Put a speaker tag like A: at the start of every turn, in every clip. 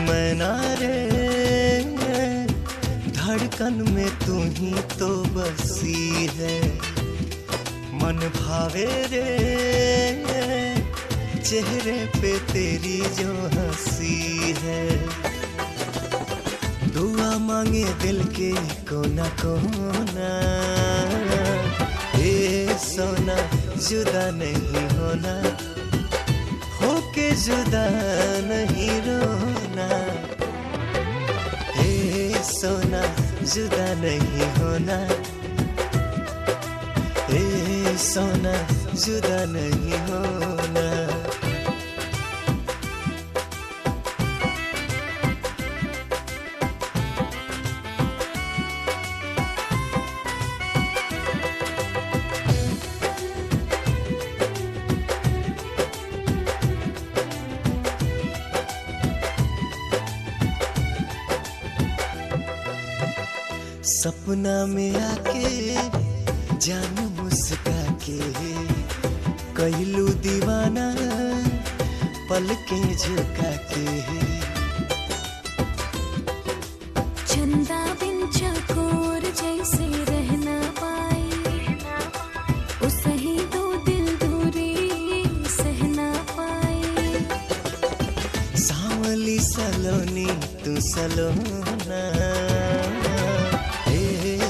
A: मैना रे, धड़कन में तू ही तो बसी है। मन भावे रे, चेहरे पे तेरी जो हंसी है। दुआ मांगे दिल के कोना कोना, ए सोना जुदा नहीं होना, होके जुदा नहीं रोना। ए सोना जुदा नहीं होना, ए सोना जुदा नहीं होना। सपना में आके जान मुस्का के कहलू दीवाना, पलकें झुका के।
B: चंदा बिन चकोर जैसे रहना पाई, उसे ही दो दिल दूरी सहना पाई।
A: सांवली सलोनी तू सलोना,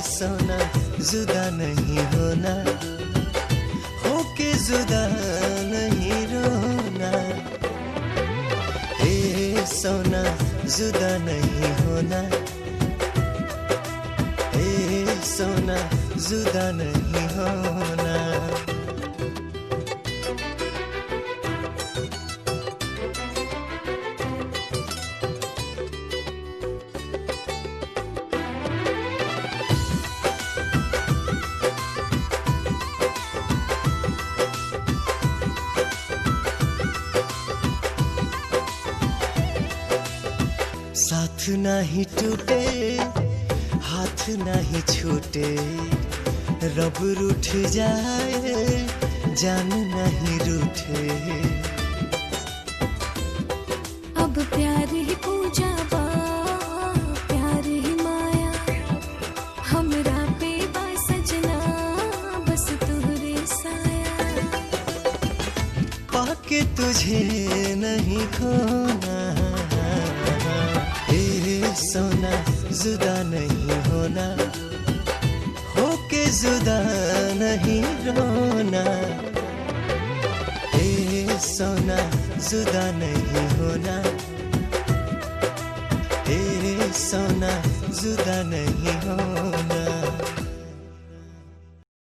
A: सोना जुदा नहीं होना, होके जुदा नहीं रोना। ए सोना जुदा नहीं होना, ए सोना जुदा नहीं होना। साथ नहीं टूटे, हाथ नहीं छूटे, रब रूठ जाए जान नहीं रूठे।
B: अब प्यार ही पूजा बा, प्यार ही माया, हमरा पे बा सजना बस तुहरे साया।
A: पाके तुझे नहीं खोना, सोना जुदा नहीं होना, होके जुदा नहीं रोना। ए सोना जुदा नहीं होना, ए सोना जुदा नहीं